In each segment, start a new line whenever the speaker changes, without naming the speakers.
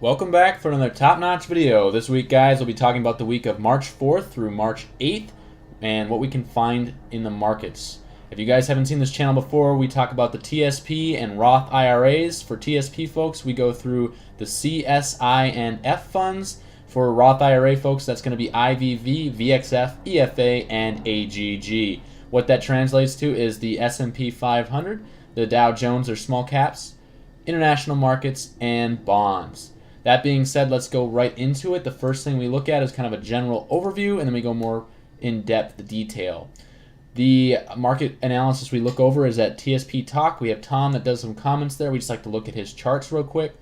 Welcome back for another top-notch video. This week, guys, we'll be talking about the week of March 4th through March 8th and what we can find in the markets. If you guys haven't seen this channel before, we talk about the TSP and Roth IRAs. For TSP folks, we go through the CSI and F funds. For Roth IRA folks, that's going to be IVV, VXF, EFA, and AGG. What that translates to is the S&P 500, the Dow Jones or small caps, international markets, and bonds. That being said, let's go right into it. The first thing we look at is kind of a general overview, and then we go more in-depth detail. The market analysis we look over is at TSP Talk. We have Tom that does some comments there. We just like to look at his charts real quick.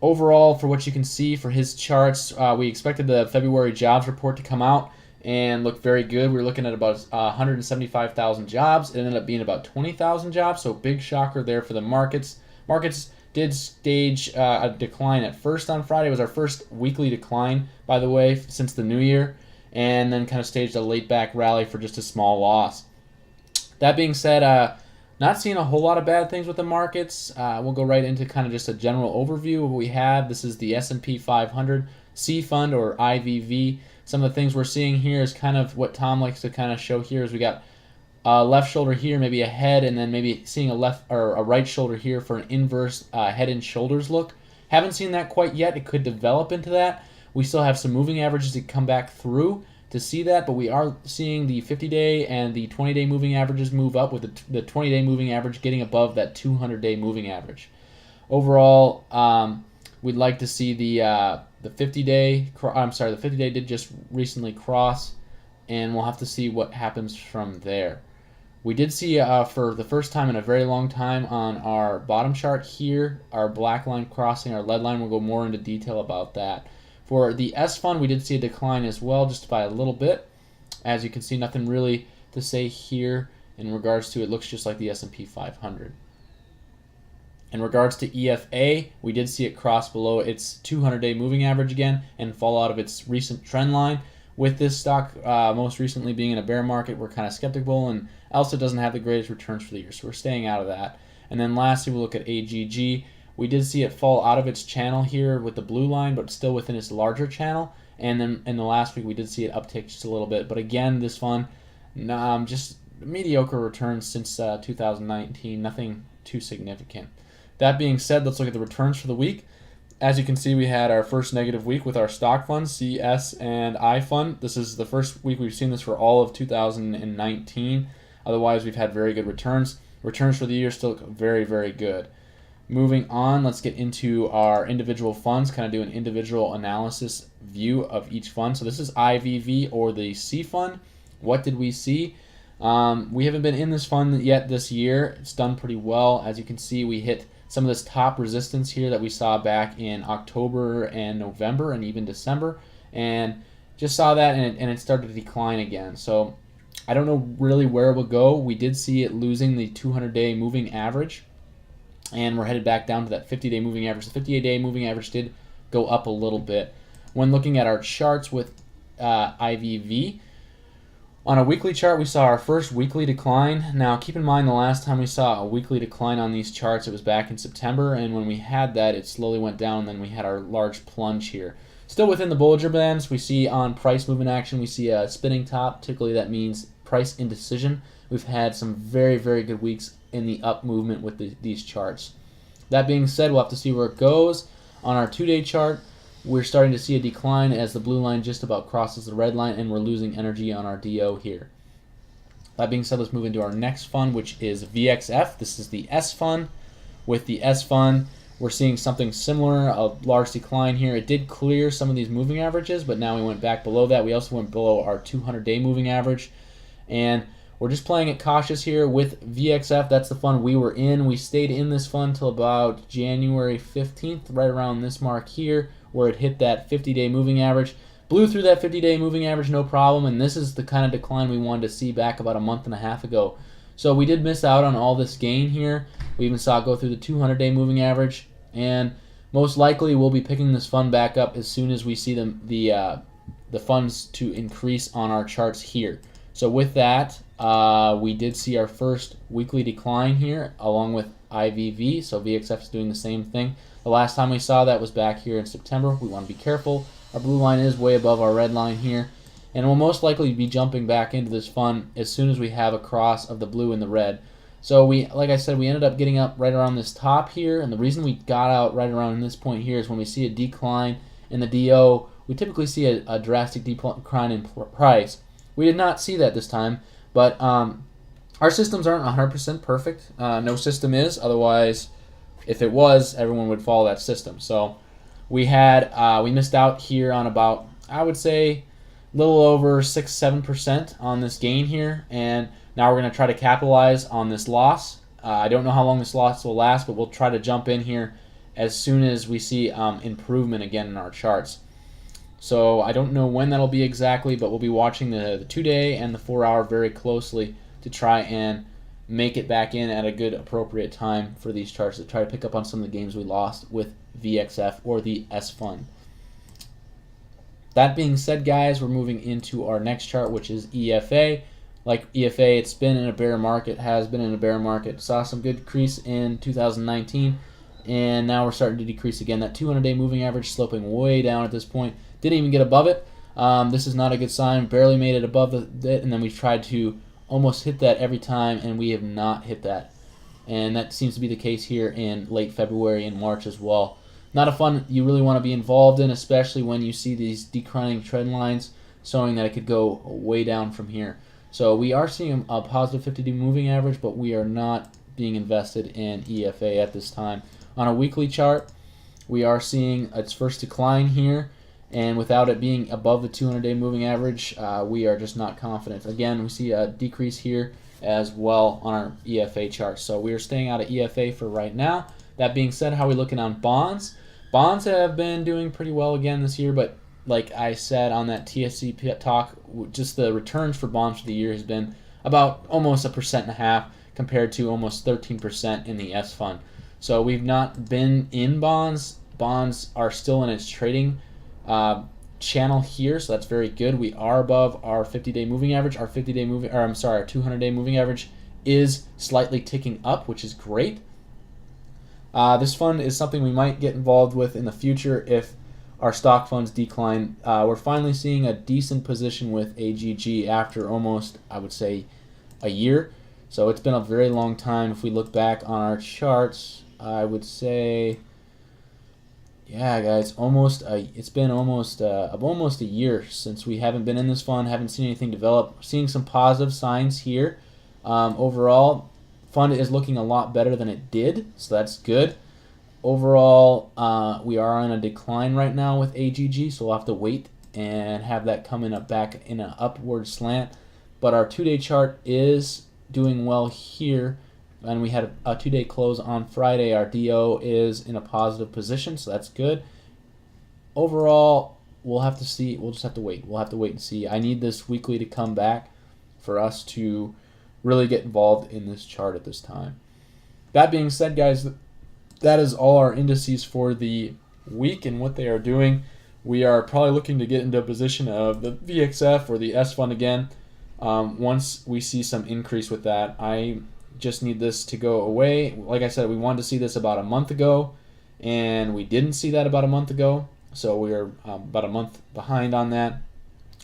Overall, for what you can see for his charts, we expected the February jobs report to come out and look very good. We were looking at about 175,000 jobs. It ended up being about 20,000 jobs, so big shocker there for the markets. Markets did stage a decline at first on Friday. It was our first weekly decline, by the way, since the new year, and then kind of staged a late back rally for just a small loss. That being said, not seeing a whole lot of bad things with the markets. We'll go right into kind of just a general overview of what we have. This is the S&P 500 C Fund or IVV. Some of the things we're seeing here is kind of what Tom likes to kind of show here is we got left shoulder here, maybe a head, and then maybe seeing a left or a right shoulder here for an inverse head and shoulders look. Haven't seen that quite yet. It could develop into that. We still have some moving averages to come back through to see that, but we are seeing the 50-day and the 20-day moving averages move up, with the 20-day moving average getting above that 200-day moving average. Overall, we'd like to see the 50-day. I'm sorry, the 50-day did just recently cross, and we'll have to see what happens from there. We did see for the first time in a very long time on our bottom chart here, our black line crossing our lead line. We'll go more into detail about that. For the S fund, we did see a decline as well, just by a little bit. As you can see, nothing really to say here in regards to it. Looks just like the S&P 500. In regards to EFA, we did see it cross below its 200-day moving average again and fall out of its recent trend line. With this stock most recently being in a bear market, we're kind of skeptical, and also doesn't have the greatest returns for the year, so we're staying out of that. And then lastly, we'll look at AGG. We did see it fall out of its channel here with the blue line, but still within its larger channel. And then in the last week, we did see it uptick just a little bit. But again, this fund, just mediocre returns since 2019, nothing too significant. That being said, let's look at the returns for the week. As you can see, we had our first negative week with our stock funds, CS and I fund. This is the first week we've seen this for all of 2019. Otherwise, we've had very good returns. Returns for the year still look very, very good. Moving on, let's get into our individual funds, kind of do an individual analysis view of each fund. So this is IVV or the C fund. What did we see? We haven't been in this fund yet this year. It's done pretty well. As you can see, we hit some of this top resistance here that we saw back in October and November and even December, and just saw that, and it started to decline again. So I don't know really where it will go. We did see it losing the 200-day moving average, and we're headed back down to that 50-day moving average. The 50-day moving average did go up a little bit. When looking at our charts with IVV, on a weekly chart, we saw our first weekly decline. Now, keep in mind the last time we saw a weekly decline on these charts, it was back in September, and when we had that, it slowly went down, and then we had our large plunge here. Still within the Bollinger Bands, we see on price movement action, we see a spinning top. Typically, that means price indecision. We've had some very, very good weeks in the up movement with these charts. That being said, we'll have to see where it goes. On our 2-day chart, we're starting to see a decline as the blue line just about crosses the red line, and we're losing energy on our DO here. That being said, let's move into our next fund, which is VXF. This is the S fund. With the S fund, we're seeing something similar, a large decline here. It did clear some of these moving averages, but now we went back below that. We also went below our 200-day moving average, and we're just playing it cautious here with VXF. That's the fund we were in. We stayed in this fund till about January 15th, right around this mark here, where it hit that 50-day moving average. Blew through that 50-day moving average, no problem, and this is the kind of decline we wanted to see back about a month and a half ago. So we did miss out on all this gain here. We even saw it go through the 200-day moving average, and most likely we'll be picking this fund back up as soon as we see the funds to increase on our charts here. So with that, we did see our first weekly decline here along with IVV. So VXF is doing the same thing. The last time we saw that was back here in September. We want to be careful. Our blue line is way above our red line here. And we'll most likely be jumping back into this fund as soon as we have a cross of the blue and the red. So like I said, we ended up getting up right around this top here. And the reason we got out right around this point here is when we see a decline in the DO, we typically see a drastic decline in price. We did not see that this time, but our systems aren't 100% perfect. No system is. Otherwise, if it was, everyone would follow that system. So we missed out here on about, I would say, a little over 6-7% on this gain here, and now we're going to try to capitalize on this loss. I don't know how long this loss will last, but we'll try to jump in here as soon as we see improvement again in our charts. So I don't know when that'll be exactly, but we'll be watching the 2-day and the 4-hour very closely to try and make it back in at a good appropriate time for these charts to try to pick up on some of the gains we lost with VXF or the S fund. That being said, guys, we're moving into our next chart, which is EFA. Like EFA, it's been in a bear market, has been in a bear market. Saw some good decrease in 2019, and now we're starting to decrease again. That 200-day moving average sloping way down at this point. Didn't even get above it. This is not a good sign. Barely made it above it, and then we tried to almost hit that every time, and we have not hit that. And that seems to be the case here in late February and March as well. Not a fund you really want to be involved in, especially when you see these declining trend lines showing that it could go way down from here. So we are seeing a positive 50-day moving average, but we are not being invested in EFA at this time. On a weekly chart, we are seeing its first decline here, and without it being above the 200-day moving average, we are just not confident. Again, we see a decrease here as well on our EFA chart. So we are staying out of EFA for right now. That being said, how are we looking on bonds? Bonds have been doing pretty well again this year, but like I said on that TSP talk, just the returns for bonds for the year has been about almost 1.5% compared to almost 13% in the S fund. So we've not been in bonds. Bonds are still in its trading channel here, so that's very good. We are above our 50-day moving average. Our 200-day moving average is slightly ticking up, which is great. This fund is something we might get involved with in the future if our stock funds decline. We're finally seeing a decent position with AGG after almost, I would say, a year. So it's been a very long time. If we look back on our charts, I would say, yeah, guys, it's been almost a year since we haven't been in this fund, haven't seen anything develop. Seeing some positive signs here. Overall, fund is looking a lot better than it did, so that's good. Overall, we are on a decline right now with AGG, so we'll have to wait and have that come back in an upward slant. But our 2-day chart is doing well here, and we had a 2-day close on Friday. Our DO is in a positive position, so that's good. Overall, we'll have to see. We'll just have to wait. We'll have to wait and see. I need this weekly to come back for us to really get involved in this chart at this time. That being said, guys, that is all our indices for the week and what they are doing. We are probably looking to get into a position of the VXF or the S fund again once we see some increase with that. I just need this to go away. Like I said, we wanted to see this about a month ago, and we didn't see that about a month ago, so we are about a month behind on that.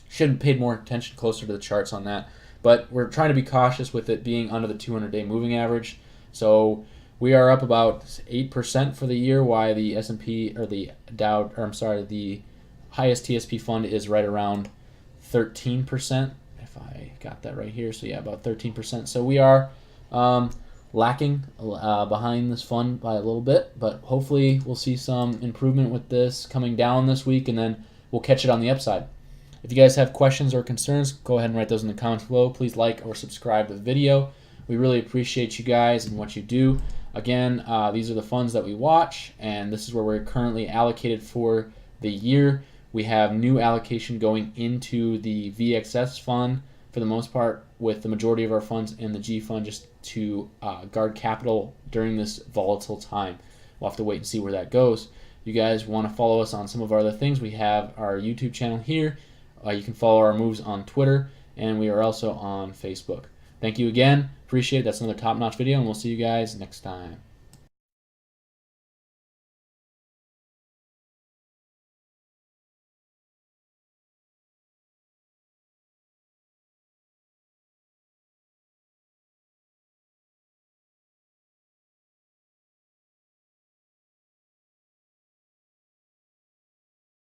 Should have paid more attention closer to the charts on that. But we're trying to be cautious with it being under the 200-day moving average. So we are up about 8% for the year, while the S&P or the the highest TSP fund is right around 13%. If I got that right here, so yeah, about 13%. So we are lacking behind this fund by a little bit, but hopefully we'll see some improvement with this coming down this week, and then we'll catch it on the upside. If you guys have questions or concerns, go ahead and write those in the comments below. Please like or subscribe to the video. We really appreciate you guys and what you do. Again, these are the funds that we watch, and this is where we're currently allocated for the year. We have new allocation going into the VXS fund for the most part, with the majority of our funds in the G fund, just to guard capital during this volatile time. We'll have to wait and see where that goes. You guys want to follow us on some of our other things, we have our YouTube channel here. You can follow our moves on Twitter, and we are also on Facebook. Thank you again. Appreciate it. That's another top-notch video, and we'll see you guys next time.